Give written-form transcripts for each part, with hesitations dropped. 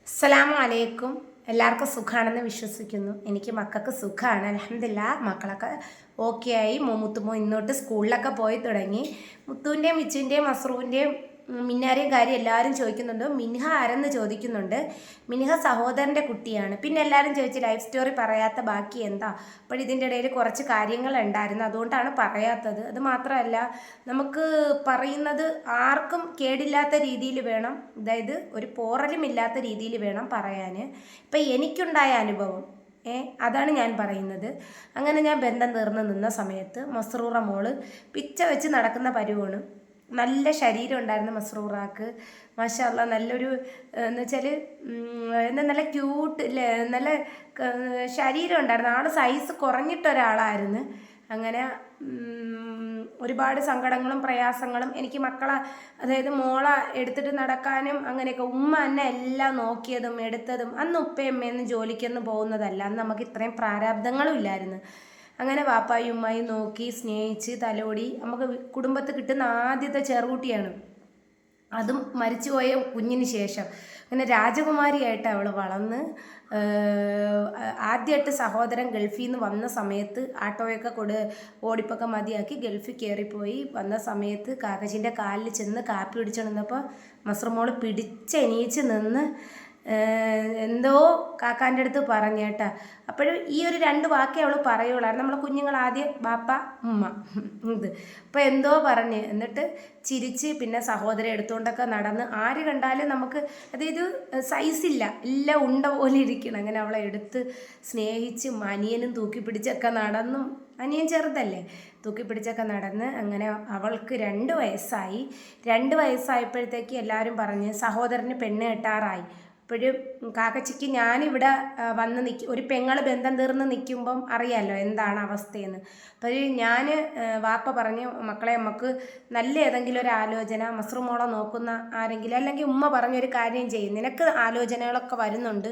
അസ്സലാമു അലൈക്കും. എല്ലാവർക്കും സുഖമാണെന്ന് വിശ്വസിക്കുന്നു. എനിക്ക് മക്കൾക്ക് സുഖമാണ്, അൽഹംദുലില്ലാ. മക്കളൊക്കെ ഓക്കെ ആയി. മുത്തുമോ ഇന്നോട്ട് സ്കൂളിലൊക്കെ പോയി തുടങ്ങി. മുത്തുവിൻ്റെയും മിച്ചുവിൻ്റെയും മസ്റൂവിൻ്റെയും മിന്നാരെയും കാര്യം എല്ലാവരും ചോദിക്കുന്നുണ്ട്. മിൻഹ ആരെന്ന് ചോദിക്കുന്നുണ്ട്. മിൻഹ സഹോദരൻ്റെ കുട്ടിയാണ്. പിന്നെ എല്ലാവരും ചോദിച്ചു ലൈഫ് സ്റ്റോറി പറയാത്ത ബാക്കി എന്താ. അപ്പോൾ ഇതിൻ്റെ ഇടയിൽ കുറച്ച് കാര്യങ്ങളുണ്ടായിരുന്നു, അതുകൊണ്ടാണ് പറയാത്തത്. അത് മാത്രമല്ല, നമുക്ക് പറയുന്നത് ആർക്കും കേടില്ലാത്ത രീതിയിൽ വേണം, അതായത് ഒരു പോറലുമില്ലാത്ത രീതിയിൽ വേണം പറയാൻ. ഇപ്പം എനിക്കുണ്ടായ അനുഭവം അതാണ് ഞാൻ പറയുന്നത്. അങ്ങനെ ഞാൻ ബന്ധം തീർന്ന് നിന്ന സമയത്ത് മസ്റൂറ മോള് പിച്ച വെച്ച് നടക്കുന്ന പരുവാണ്. നല്ല ശരീരം ഉണ്ടായിരുന്നു മസ്റൂറാക്ക്. മാഷാ അല്ലാ, നല്ലൊരു എന്ന് വെച്ചാൽ എന്താ നല്ല ക്യൂട്ട് നല്ല ശരീരം ഉണ്ടായിരുന്നു. ആൾ സൈസ് കുറഞ്ഞിട്ടൊരാളായിരുന്നു. അങ്ങനെ ഒരുപാട് സങ്കടങ്ങളും പ്രയാസങ്ങളും എനിക്ക് മക്കളെ, അതായത് മോളെ എടുത്തിട്ട് നടക്കാനും അങ്ങനെയൊക്കെ ഉമ്മ തന്നെ എല്ലാം നോക്കിയതും എടുത്തതും. അന്ന് ഉപ്പയമ്മയൊന്നും ജോലിക്കൊന്നും പോകുന്നതല്ല, അന്ന് നമുക്ക് ഇത്രയും പ്രാരാബ്ദങ്ങളും ഇല്ലായിരുന്നു. അങ്ങനെ വാപ്പായും ഉമ്മായും നോക്കി സ്നേഹിച്ച് തലോടി. നമുക്ക് കുടുംബത്തിൽ കിട്ടുന്ന ആദ്യത്തെ ചെറുകുട്ടിയാണ്, അതും മരിച്ചുപോയ കുഞ്ഞിന് ശേഷം. അങ്ങനെ രാജകുമാരിയായിട്ട് അവൾ വളർന്ന് ആദ്യമായിട്ട് സഹോദരൻ ഗൾഫിൽ നിന്ന് വന്ന സമയത്ത് ആട്ടോയൊക്കെ ഓടിപ്പൊക്കെ മതിയാക്കി ഗൾഫിൽ കയറിപ്പോയി. വന്ന സമയത്ത് കാക്കച്ചിൻ്റെ കാലിൽ ചെന്ന് കാപ്പി പിടിച്ചുകൊണ്ടിരുന്നപ്പോൾ മസ്റുമോൾ പിടിച്ചെണീച്ച് നിന്ന് എന്തോ കാക്കാൻ്റെ അടുത്ത് പറഞ്ഞേട്ടാ. അപ്പോഴും ഈ ഒരു രണ്ട് വാക്കേ അവൾ പറയുള്ളായിരുന്നു. നമ്മളെ കുഞ്ഞുങ്ങൾ ആദ്യം ബാപ്പ ഉമ്മ ഇത്. അപ്പോൾ എന്തോ പറഞ്ഞ് എന്നിട്ട് ചിരിച്ച് പിന്നെ സഹോദരൻ എടുത്തുകൊണ്ടൊക്കെ നടന്ന്. ആര് കണ്ടാലും നമുക്ക് അതായത് സൈസില്ല, എല്ലാം ഉണ്ട പോലെ ഇരിക്കണം. അങ്ങനെ അവളെ എടുത്ത് സ്നേഹിച്ച് അനിയനും തൂക്കി പിടിച്ചൊക്കെ നടന്നും. അനിയൻ ചെറുതല്ലേ, തൂക്കി പിടിച്ചൊക്കെ നടന്ന്. അങ്ങനെ അവൾക്ക് 2 വയസ്സായി. 2 വയസ്സായപ്പോഴത്തേക്ക് എല്ലാവരും പറഞ്ഞ് സഹോദരന് പെണ്ണ് കെട്ടാറായി. അപ്പോഴും കാക്കച്ചിക്ക് ഞാനിവിടെ വന്ന് ഒരു പെങ്ങൾ ബന്ധം തീർന്ന് നിൽക്കുമ്പം അറിയാമല്ലോ എന്താണ് അവസ്ഥയെന്ന്. അപ്പോൾ ഞാൻ വാപ്പ പറഞ്ഞ് മക്കളെ നമുക്ക് നല്ല ഏതെങ്കിലും ഒരു ആലോചന, മസ്റുമോളെ നോക്കുന്ന ആരെങ്കിലും, അല്ലെങ്കിൽ ഉമ്മ പറഞ്ഞൊരു കാര്യം ചെയ്യും, നിനക്ക് ആലോചനകളൊക്കെ വരുന്നുണ്ട്,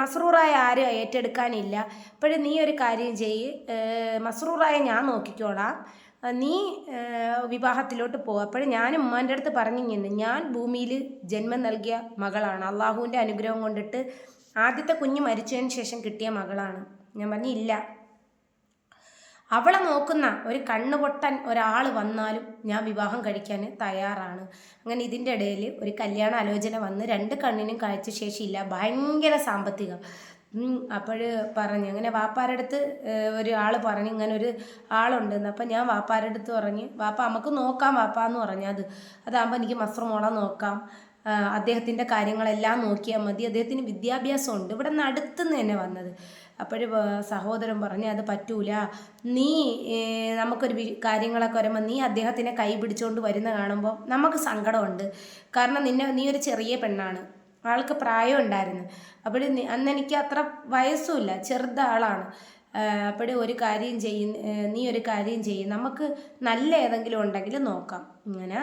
മസ്റൂറായ ആരും ഏറ്റെടുക്കാനില്ല, അപ്പോഴും നീ ഒരു കാര്യം ചെയ്യ്, മസ്റൂറായ ഞാൻ നോക്കിക്കോളാം, നീ വിവാഹത്തിലോട്ട് പോകും. അപ്പോഴും ഞാൻ ഉമ്മാൻ്റെ അടുത്ത് പറഞ്ഞിങ്ങനെ, ഞാൻ ഭൂമിയിൽ ജന്മം നൽകിയ മകളാണ്, അള്ളാഹുവിൻ്റെ അനുഗ്രഹം കൊണ്ടിട്ട് ആദ്യത്തെ കുഞ്ഞ് മരിച്ചതിന് ശേഷം കിട്ടിയ മകളാണ്. ഞാൻ പറഞ്ഞു ഇല്ല, അവളെ നോക്കുന്ന ഒരു കണ്ണുപൊട്ടൻ ഒരാൾ വന്നാലും ഞാൻ വിവാഹം കഴിക്കാൻ തയ്യാറാണ്. അങ്ങനെ ഇതിൻ്റെ ഇടയിൽ ഒരു കല്യാണ ആലോചന വന്ന് 2 കണ്ണിനും കാഴ്ച ശേഷിയില്ല, ഭയങ്കര സാമ്പത്തികം. അപ്പോൾ പറഞ്ഞു. അങ്ങനെ വാപ്പാരുടെ അടുത്ത് ഒരാൾ പറഞ്ഞു ഇങ്ങനെ ഒരു ആളുണ്ടെന്ന്. അപ്പം ഞാൻ വാപ്പാരുടെ അടുത്ത് പറഞ്ഞ് വാപ്പ നമുക്ക് നോക്കാം വാപ്പ എന്ന് പറഞ്ഞു. അതാകുമ്പോൾ എനിക്ക് മസ്റുമോളെ നോക്കാം, അദ്ദേഹത്തിൻ്റെ കാര്യങ്ങളെല്ലാം നോക്കിയാൽ മതി, അദ്ദേഹത്തിന് വിദ്യാഭ്യാസമുണ്ട്, ഇവിടെ നിന്ന് അടുത്തുനിന്ന് തന്നെ വന്നത്. അപ്പോഴും സഹോദരൻ പറഞ്ഞു അത് പറ്റൂല, നീ നമുക്കൊരു കാര്യങ്ങളൊക്കെ വരുമ്പോൾ നീ അദ്ദേഹത്തിനെ കൈ പിടിച്ചുകൊണ്ട് വരുന്ന കാണുമ്പോൾ നമുക്ക് സങ്കടമുണ്ട്. കാരണം നീ ഒരു ചെറിയ പെണ്ണാണ്, ആൾക്ക് പ്രായം ഉണ്ടായിരുന്നു. അപ്പോൾ അന്ന് എനിക്ക് അത്ര വയസ്സുമില്ല, ചെറുതാളാണ്. അപ്പോഴും നീ ഒരു കാര്യം ചെയ്യും, നമുക്ക് നല്ല ഏതെങ്കിലും ഉണ്ടെങ്കിൽ നോക്കാം. ഇങ്ങനെ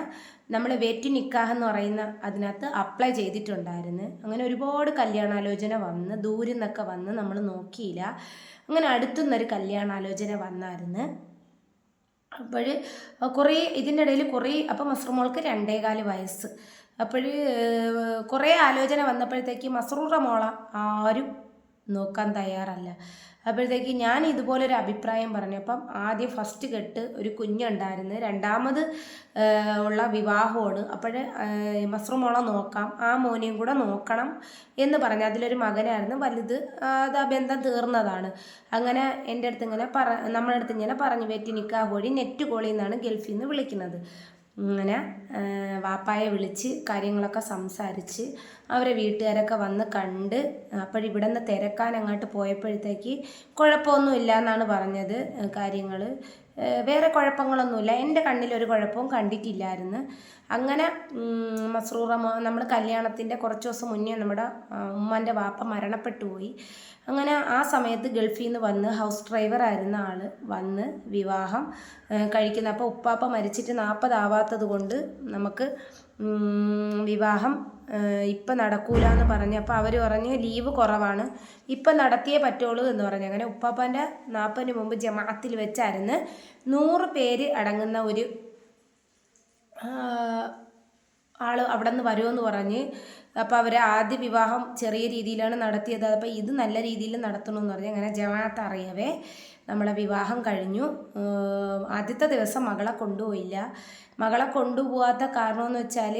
നമ്മൾ വെറ്റ് നിക്കാഹ് എന്ന് പറയുന്ന അതിനകത്ത് അപ്ലൈ ചെയ്തിട്ടുണ്ടായിരുന്നു. അങ്ങനെ ഒരുപാട് കല്യാണാലോചന വന്ന്, ദൂരിൽ നിന്നൊക്കെ വന്ന്, നമ്മൾ നോക്കിയില്ല. അങ്ങനെ അടുത്തുനിന്നൊരു കല്യാണാലോചന വന്നായിരുന്നു. അപ്പോൾ കുറേ ഇതിൻ്റെ ഇടയിൽ അപ്പം മസ്റുമോൾക്ക് 2.25 വയസ്സ്. അപ്പോൾ കുറേ ആലോചന വന്നപ്പോഴത്തേക്ക് മസ്റൂറ മോള ആരും നോക്കാൻ തയ്യാറല്ല. അപ്പോഴത്തേക്ക് ഞാൻ ഇതുപോലൊരു അഭിപ്രായം പറഞ്ഞു. അപ്പം ആദ്യം ഫസ്റ്റ് കെട്ട് ഒരു കുഞ്ഞുണ്ടായിരുന്നു, രണ്ടാമത് ഉള്ള വിവാഹമാണ്. അപ്പോൾ മസ്റുമോളെ നോക്കാം, ആ മോനെയും കൂടെ നോക്കണം എന്ന് പറഞ്ഞു. അതിലൊരു മകനായിരുന്നു വലുത്, അത് ആ ബന്ധം തീർന്നതാണ്. അങ്ങനെ എൻ്റെ അടുത്ത് നമ്മളെ അടുത്ത് ഇങ്ങനെ പറഞ്ഞു, വെറ്റ് നിക്കാഹ് വഴി നെറ്റ് കോളിൽ നിന്നാണ് ഗൾഫിൽ നിന്ന് വിളിക്കുന്നത്. അങ്ങനെ വാപ്പായെ വിളിച്ച് കാര്യങ്ങളൊക്കെ സംസാരിച്ച് അവരെ വീട്ടുകാരൊക്കെ വന്ന് കണ്ട്. അപ്പോഴിവിടെ നിന്ന് തിരക്കാൻ അങ്ങോട്ട് പോയപ്പോഴത്തേക്ക് കുഴപ്പമൊന്നുമില്ല എന്നാണ് പറഞ്ഞത്. കാര്യങ്ങൾ വേറെ കുഴപ്പങ്ങളൊന്നുമില്ല, എൻ്റെ കണ്ണിലൊരു കുഴപ്പവും കണ്ടിട്ടില്ലായിരുന്നു. അങ്ങനെ മസ്റൂറ നമ്മൾ കല്യാണത്തിൻ്റെ കുറച്ച് ദിവസം മുന്നേ നമ്മുടെ ഉമ്മാൻ്റെ വാപ്പ മരണപ്പെട്ടു പോയി. അങ്ങനെ ആ സമയത്ത് ഗൾഫിൽ നിന്ന് വന്ന് ഹൗസ് ഡ്രൈവർ ആയിരുന്ന ആൾ വന്ന് വിവാഹം കഴിക്കുന്ന. അപ്പോൾ ഉപ്പാപ്പ മരിച്ചിട്ട് 40 ആവാത്തത് കൊണ്ട് നമുക്ക് വിവാഹം ഇപ്പം നടക്കൂല എന്ന് പറഞ്ഞു. അപ്പോൾ അവർ പറഞ്ഞ് ലീവ് കുറവാണ്, ഇപ്പം നടത്തിയേ പറ്റുള്ളൂ എന്ന് പറഞ്ഞു. അങ്ങനെ ഉപ്പാപ്പാൻ്റെ 40-ന് മുമ്പ് ജമാഅത്തിൽ വെച്ചായിരുന്നു 100 പേര് അടങ്ങുന്ന ഒരു ആൾ അവിടെ നിന്ന് വരുമെന്ന് പറഞ്ഞ്. അപ്പോൾ അവർ ആദ്യ വിവാഹം ചെറിയ രീതിയിലാണ് നടത്തിയത്. അപ്പോൾ ഇത് നല്ല രീതിയിൽ നടത്തണമെന്ന് പറഞ്ഞ് അങ്ങനെ ജമാഅത്ത് അറിയവേ നമ്മളെ വിവാഹം കഴിഞ്ഞു. ആദ്യത്തെ ദിവസം മകളെ കൊണ്ടുപോയില്ല. മകളെ കൊണ്ടുപോകാത്ത കാരണമെന്ന് വെച്ചാൽ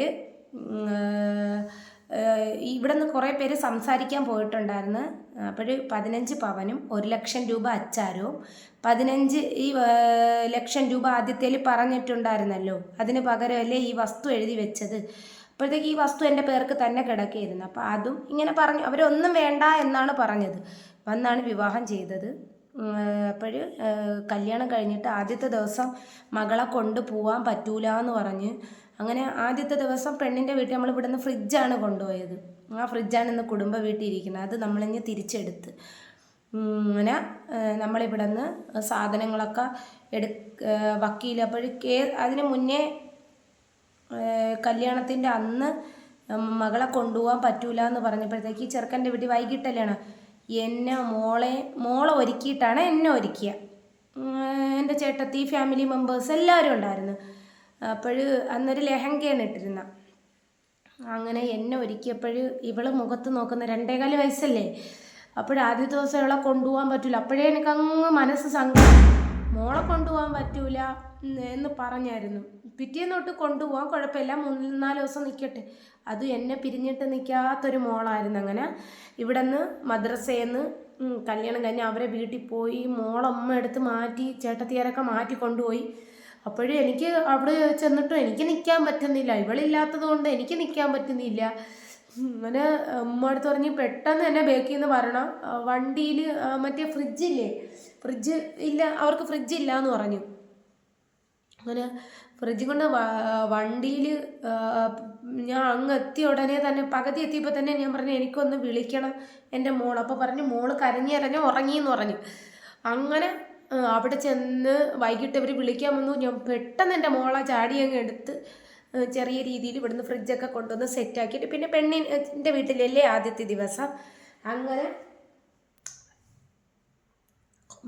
ഇവിടെ നിന്ന് കുറേ പേര് സംസാരിക്കാൻ പോയിട്ടുണ്ടായിരുന്നു. അപ്പോൾ 15 പവനും 1 ലക്ഷം രൂപ അച്ചാരവും 15 ലക്ഷം രൂപ ആദ്യത്തേൽ പറഞ്ഞിട്ടുണ്ടായിരുന്നല്ലോ. അതിന് പകരമല്ലേ ഈ വസ്തു എഴുതി വെച്ചത്. അപ്പോഴത്തേക്ക് ഈ വസ്തു എൻ്റെ പേർക്ക് തന്നെ കിടക്കുകയായിരുന്നു. അപ്പോൾ അതും ഇങ്ങനെ പറഞ്ഞു. അവരൊന്നും വേണ്ട എന്നാണ് പറഞ്ഞത്. വന്നാണ് വിവാഹം ചെയ്തത്. അപ്പോൾ കല്യാണം കഴിഞ്ഞിട്ട് ആദ്യത്തെ ദിവസം മകളെ കൊണ്ടുപോകാൻ പറ്റൂല എന്ന് പറഞ്ഞ് അങ്ങനെ ആദ്യത്തെ ദിവസം പെണ്ണിൻ്റെ വീട്ടിൽ നമ്മൾ ഇവിടുന്ന് ഫ്രിഡ്ജാണ് കൊണ്ടുപോയത്. ആ ഫ്രിഡ്ജാണ് ഇന്ന് കുടുംബ വീട്ടിൽ ഇരിക്കുന്നത്. അത് നമ്മളിഞ്ഞ് തിരിച്ചെടുത്ത് അങ്ങനെ നമ്മളിവിടെ നിന്ന് സാധനങ്ങളൊക്കെ വക്കീലപ്പോൾ അതിന് മുന്നേ കല്യാണത്തിൻ്റെ അന്ന് മകളെ കൊണ്ടുപോകാൻ പറ്റൂല എന്ന് പറഞ്ഞപ്പോഴത്തേക്ക് ചെറുക്കൻ്റെ വീട്ടിൽ വൈകിട്ടല്ലാണ് എന്നെ മോളെ ഒരുക്കിയിട്ടാണ് എന്നെ ഒരുക്കിയ. എൻ്റെ ചേട്ടത്തി ഫാമിലി മെമ്പേഴ്സ് എല്ലാവരും ഉണ്ടായിരുന്നു. അപ്പോൾ അന്നൊരു ലെഹങ്കയാണ് ഇട്ടിരുന്ന. അങ്ങനെ എന്നെ ഒരുക്കിയപ്പോൾ ഇവള് മുഖത്ത് നോക്കുന്ന 2.25 വയസ്സല്ലേ. ആദ്യത്തെ ദിവസം ഇവളെ കൊണ്ടുപോകാൻ പറ്റില്ല. അപ്പോഴേ എനിക്കങ്ങ് മനസ്സ് സങ്കടം. മോളെ കൊണ്ടുപോകാൻ പറ്റൂല എന്ന് പറഞ്ഞായിരുന്നു. പിറ്റേന്ന് തൊട്ട് കൊണ്ടുപോകാൻ കുഴപ്പമില്ല, 3-4 ദിവസം നിൽക്കട്ടെ. അത് എന്നെ പിരിഞ്ഞിട്ട് നിൽക്കാത്തൊരു മോളായിരുന്നു. അങ്ങനെ ഇവിടെ നിന്ന് മദ്രസയിൽ നിന്ന് കല്യാണം കഴിഞ്ഞ് അവരെ വീട്ടിൽ പോയി മോളമ്മ എടുത്ത് മാറ്റി ചേട്ടത്തിയാരൊക്കെ മാറ്റി കൊണ്ടുപോയി. അപ്പോഴും എനിക്ക് അവിടെ ചെന്നിട്ടും എനിക്ക് നിൽക്കാൻ പറ്റുന്നില്ല. ഇവളില്ലാത്തത് കൊണ്ട് എനിക്ക് നിൽക്കാൻ പറ്റുന്നില്ല. അങ്ങനെ അമ്മ അടുത്ത് പറഞ്ഞ് പെട്ടെന്ന് തന്നെ ബേക്കിൽ നിന്ന് വരണം. വണ്ടിയിൽ മറ്റേ ഫ്രിഡ്ജ് ഇല്ല, അവർക്ക് ഫ്രിഡ്ജ് ഇല്ല എന്ന് പറഞ്ഞു. അങ്ങനെ ഫ്രിഡ്ജ് കൊണ്ട് വണ്ടിയിൽ ഞാൻ അങ്ങ് എത്തിയ ഉടനെ തന്നെ പകുതി എത്തിയപ്പോൾ തന്നെ ഞാൻ പറഞ്ഞു എനിക്കൊന്ന് വിളിക്കണം എൻ്റെ മോൾ. അപ്പോൾ പറഞ്ഞു മോള് കരഞ്ഞ് ഉറങ്ങിയെന്ന് പറഞ്ഞു. അങ്ങനെ അവിടെ ചെന്ന് വൈകിട്ട് ഇവർ വിളിക്കാൻ വന്നു. ഞാൻ പെട്ടെന്ന് എൻ്റെ മോളെ ചാടി അങ്ങ് എടുത്ത് ചെറിയ രീതിയിൽ ഇവിടുന്ന് ഫ്രിഡ്ജൊക്കെ കൊണ്ടുവന്ന് സെറ്റാക്കിയിട്ട് പിന്നെ പെണ്ണിൻ്റെ വീട്ടിലല്ലേ ആദ്യത്തെ ദിവസം. അങ്ങനെ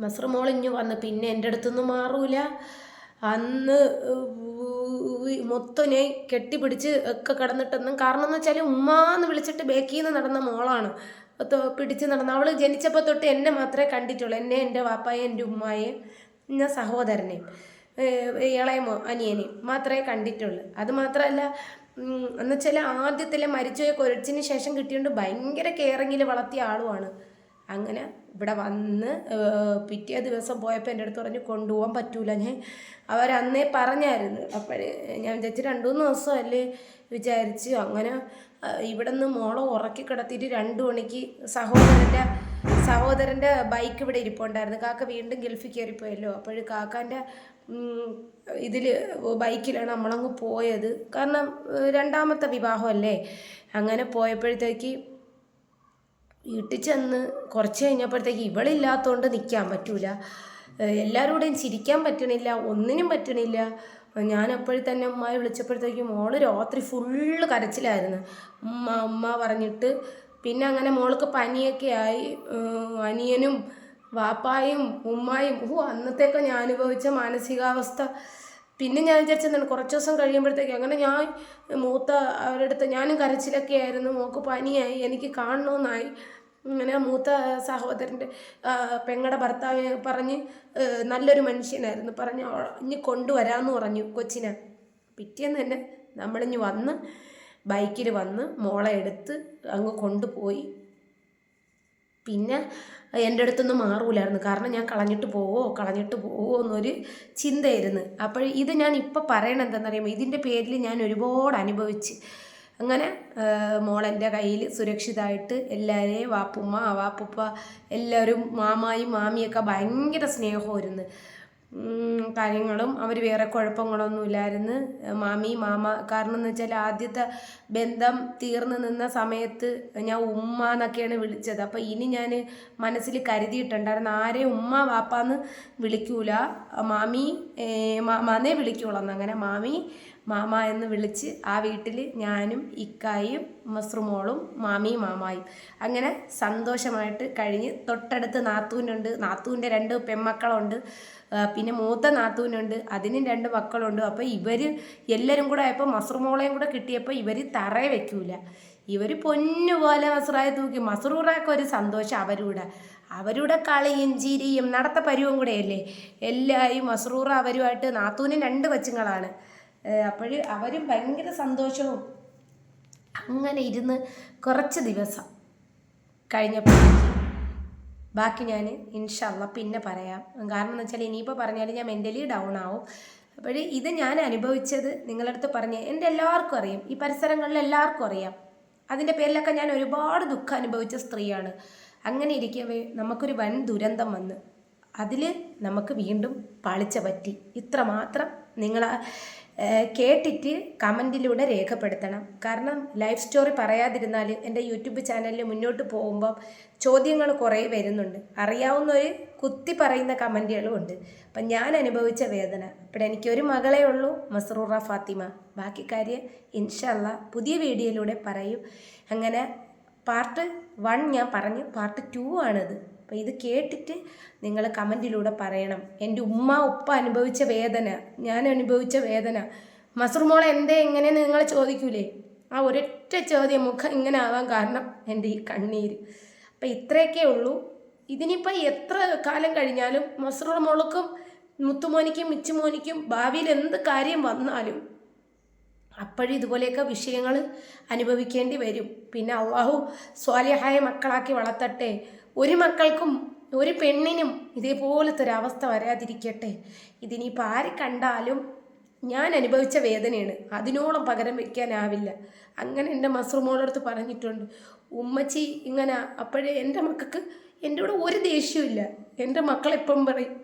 മസ്റ് മോൾ ഇഞ്ഞു വന്ന് പിന്നെ എൻ്റെ അടുത്തൊന്നും മാറൂല. അന്ന് മൊത്തം ഞാൻ കെട്ടിപ്പിടിച്ച് ഒക്കെ കിടന്നിട്ടൊന്നും. കാരണം എന്ന് വെച്ചാൽ ഉമ്മാന്ന് വിളിച്ചിട്ട് ബേക്കിൽ നിന്ന് നടന്ന മോളാണ് പിടിച്ച് നടന്ന. അവൾ ജനിച്ചപ്പോൾ തൊട്ട് എന്നെ മാത്രമേ കണ്ടിട്ടുള്ളൂ. എന്നെ, എൻ്റെ വാപ്പായെ, എൻ്റെ ഉമ്മായെ, ഞാൻ സഹോദരനെയും ഇളയമോ അനിയനെയും മാത്രമേ കണ്ടിട്ടുള്ളൂ. അത് മാത്രമല്ല എന്നുവെച്ചാൽ ആദ്യത്തിലെ മരിച്ചുപോയ കൊച്ചിന് ശേഷം കിട്ടിയോണ്ട് ഭയങ്കര കെയറിങ്ങിൽ വളർത്തിയ ആളുമാണ്. അങ്ങനെ ഇവിടെ വന്ന് പിറ്റേ ദിവസം പോയപ്പോൾ എൻ്റെ അടുത്ത് പറഞ്ഞു കൊണ്ടുപോകാൻ പറ്റൂല. ഞാൻ അവരന്നേ പറഞ്ഞായിരുന്നു. അപ്പോഴേ ഞാൻ വിചാരിച്ച് 2-3 ദിവസമല്ലേ വിചാരിച്ച്. അങ്ങനെ ഇവിടെ നിന്ന് മോളെ ഉറക്കി കിടത്തിയിട്ട് 2 മണിക്ക് സഹോദരൻ്റെ ബൈക്ക് ഇവിടെ ഇരിപ്പുണ്ടായിരുന്നു. കാക്ക വീണ്ടും ഗൾഫിൽ കയറിപ്പോയല്ലോ. അപ്പോൾ കാക്കാൻ്റെ ഇതിൽ ബൈക്കിലാണ് നമ്മളങ്ങ് പോയത്. കാരണം 2ാമത്തെ വിവാഹമല്ലേ. അങ്ങനെ പോയപ്പോഴത്തേക്ക് വീട്ടിൽ ചെന്ന് കുറച്ച് കഴിഞ്ഞപ്പോഴത്തേക്ക് ഇവളില്ലാത്തതുകൊണ്ട് നിൽക്കാൻ പറ്റൂല, എല്ലാവരോടെയും ചിരിക്കാൻ പറ്റണില്ല, ഒന്നിനും പറ്റണില്ല. ഞാൻ അപ്പോഴത്തന്നെ ഉമ്മയെ വിളിച്ചപ്പോഴത്തേക്കും മോള് രാത്രി ഫുള്ള് കരച്ചിലായിരുന്നു. ഉമ്മ പറഞ്ഞിട്ട് പിന്നെ അങ്ങനെ മോൾക്ക് പനിയൊക്കെ ആയി. അനിയനും വാപ്പായും ഉമ്മായും അന്നത്തേക്ക് ഞാൻ അനുഭവിച്ച മാനസികാവസ്ഥ. പിന്നെ ഞാൻ വിചാരിച്ചെന്താണ് കുറച്ച് ദിവസം കഴിയുമ്പോഴത്തേക്ക് അങ്ങനെ ഞാൻ മൂത്ത അവരുടെ അടുത്ത് ഞാനും കരച്ചിലൊക്കെ ആയിരുന്നു. മോൾക്ക് പനിയായി, എനിക്ക് കാണണമെന്നായി. അങ്ങനെ മൂത്ത സഹോദരൻ്റെ പെങ്ങളുടെ ഭർത്താവ് പറഞ്ഞ് നല്ലൊരു മനുഷ്യനായിരുന്നു, പറഞ്ഞ് ഇനി കൊണ്ടുവരാമെന്ന് പറഞ്ഞു കൊച്ചിനെ. പിറ്റേന്ന് തന്നെ നമ്മളിഞ്ഞ് വന്ന് ബൈക്കിൽ വന്ന് മോളെ എടുത്ത് അങ്ങ് കൊണ്ടുപോയി. പിന്നെ എൻ്റെ അടുത്തൊന്നും മാറൂലായിരുന്നു. കാരണം ഞാൻ കളഞ്ഞിട്ട് പോവോ എന്നൊരു ചിന്തയായിരുന്നു. അപ്പോൾ ഇത് ഞാൻ ഇപ്പോൾ പറയണത് എന്താണെന്നറിയുമ്പോൾ ഇതിൻ്റെ പേരിൽ ഞാൻ ഒരുപാട് അനുഭവിച്ച്. അങ്ങനെ മോളെൻ്റെ കയ്യിൽ സുരക്ഷിതമായിട്ട് എല്ലാവരെയും വാപ്പുപ്പ എല്ലാവരും മാമായും മാമിയൊക്കെ ഭയങ്കര സ്നേഹമായിരുന്നു. കാര്യങ്ങളും അവർ വേറെ കുഴപ്പങ്ങളൊന്നുമില്ലായിരുന്നു. മാമ കാരണം എന്ന് വെച്ചാൽ ആദ്യത്തെ ബന്ധം തീർന്നു നിന്ന സമയത്ത് ഞാൻ ഉമ്മ എന്നൊക്കെയാണ് വിളിച്ചത്. അപ്പോൾ ഇനി ഞാൻ മനസ്സിൽ കരുതിയിട്ടുണ്ടായിരുന്നു ആരെയും ഉമ്മ വാപ്പാന്ന് വിളിക്കൂല, മാമി മാമാന്നേ വിളിക്കുള്ളൂ. അങ്ങനെ മാമി മാമ എന്ന് വിളിച്ച് ആ വീട്ടിൽ ഞാനും ഇക്കായും മസ്റുമോളും മാമിയും മാമായും അങ്ങനെ സന്തോഷമായിട്ട് കഴിഞ്ഞ്. തൊട്ടടുത്ത് നാത്തൂനുണ്ട്, നാത്തൂൻ്റെ 2 പെൺമക്കളുണ്ട്, പിന്നെ മൂത്ത നാത്തൂനുണ്ട്, അതിനും 2 മക്കളുണ്ട്. അപ്പോൾ ഇവർ എല്ലാവരും കൂടെ ആയപ്പോൾ മസ്റുമോളെയും കൂടെ കിട്ടിയപ്പോൾ ഇവർ തറയെ വെക്കൂല, ഇവർ പൊന്നുപോലെ മസ്റായെ തൂക്കി. മസ്റൂറൊക്കെ ഒരു സന്തോഷം അവരുടെ കളിയും ചിരിയും നടത്ത പരുവും കൂടെയല്ലേ എല്ലാവരും. മസ്റൂറ അവരുമായിട്ട്, നാത്തൂനും 2 കൊച്ചുങ്ങളാണ്. അപ്പോൾ അവരും ഭയങ്കര സന്തോഷവും. അങ്ങനെ ഇരുന്ന് കുറച്ച് ദിവസം കഴിഞ്ഞപ്പോൾ ബാക്കി ഞാൻ ഇൻഷാ അല്ലാ പിന്നെ പറയാം. കാരണം എന്ന് വെച്ചാൽ ഇനിയിപ്പോൾ പറഞ്ഞാൽ ഞാൻ മെൻ്റലി ഡൗൺ ആവും. അപ്പോൾ ഇത് ഞാൻ അനുഭവിച്ചത് നിങ്ങളടുത്ത് പറഞ്ഞ് എൻ്റെ എല്ലാവർക്കും അറിയാം, ഈ പരിസരങ്ങളിൽ എല്ലാവർക്കും അറിയാം. അതിൻ്റെ പേരിലൊക്കെ ഞാൻ ഒരുപാട് ദുഃഖം അനുഭവിച്ച സ്ത്രീയാണ്. അങ്ങനെ ഇരിക്കവേ നമുക്കൊരു വൻ ദുരന്തം വന്ന് അതിൽ നമുക്ക് വീണ്ടും പാളിച്ച പറ്റി. ഇത്ര മാത്രം നിങ്ങൾ കേട്ടിട്ട് കമൻറ്റിലൂടെ രേഖപ്പെടുത്തണം. കാരണം ലൈഫ് സ്റ്റോറി പറയാതിരുന്നാൽ എൻ്റെ യൂട്യൂബ് ചാനലിൽ മുന്നോട്ട് പോകുമ്പം ചോദ്യങ്ങൾ കുറേ വരുന്നുണ്ട്. അറിയാവുന്നവർ കുത്തി പറയുന്ന കമൻറ്റുകളും ഉണ്ട്. അപ്പം ഞാൻ അനുഭവിച്ച വേദന. അപ്പോൾ എനിക്കൊരു മകളേ ഉള്ളൂ, മസ്റൂറ ഫാത്തിമ. ബാക്കി കാര്യം ഇൻഷാ അല്ലാ പുതിയ വീഡിയോയിലൂടെ പറയും. അങ്ങനെ പാർട്ട് 1 ഞാൻ പറഞ്ഞു, പാർട്ട് 2 ആണിത്. അപ്പോൾ ഇത് കേട്ടിട്ട് നിങ്ങൾ കമൻറ്റിലൂടെ പറയണം. എൻ്റെ ഉമ്മ ഉപ്പ അനുഭവിച്ച വേദന, ഞാൻ അനുഭവിച്ച വേദന. മസ്റുമോളെ എന്തേ എങ്ങനെയെന്ന് നിങ്ങൾ ചോദിക്കൂലേ? ആ ഒരൊറ്റ ചോദ്യം മുഖം ഇങ്ങനെ ആവാൻ കാരണം എൻ്റെ ഈ കണ്ണീര്. അപ്പം ഇത്രയൊക്കെ ഉള്ളൂ. ഇതിനിപ്പോൾ എത്ര കാലം കഴിഞ്ഞാലും മസ്റുമോൾക്കും മുത്തുമോനിക്കും മിച്ചുമോനിക്കും ഭാവിയിൽ എന്ത് കാര്യം വന്നാലും അപ്പോഴും ഇതുപോലെയൊക്കെ വിഷയങ്ങൾ അനുഭവിക്കേണ്ടി വരും. പിന്നെ അള്ളാഹു സ്വാലിഹായ മക്കളാക്കി വളർത്തട്ടെ. ഒരു മക്കൾക്കും ഒരു പെണ്ണിനും ഇതേപോലത്തെ ഒരവസ്ഥ വരാതിരിക്കട്ടെ. ഇതിനിപ്പോൾ ആര് കണ്ടാലും ഞാൻ അനുഭവിച്ച വേദനയാണ്, അതിനോളം പകരം വയ്ക്കാനാവില്ല. അങ്ങനെ എൻ്റെ മസ്റുമോളടുത്ത് പറഞ്ഞിട്ടുണ്ട്, ഉമ്മച്ചി ഇങ്ങനെ. അപ്പോഴേ എൻ്റെ മക്കൾക്ക് എൻ്റെ കൂടെ ഒരു ദേഷ്യമില്ല. എൻ്റെ മക്കളെപ്പം പറയും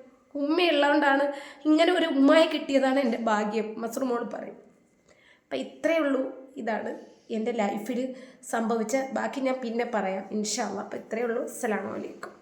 ഉമ്മയുള്ളതുകൊണ്ടാണ് ഇങ്ങനെ ഒരു ഉമ്മയെ കിട്ടിയതാണ് എൻ്റെ ഭാഗ്യം, മസ്റുമോൾ പറയും. അപ്പം ഇത്രയേ ഉള്ളൂ. ഇതാണ് എൻ്റെ ലൈഫിൽ സംഭവിച്ച. ബാക്കി ഞാൻ പിന്നെ പറയാം ഇൻഷാ അല്ലാ. അപ്പം ഇത്രയേ ഉള്ളൂ. അസ്സലാമു അലൈക്കും.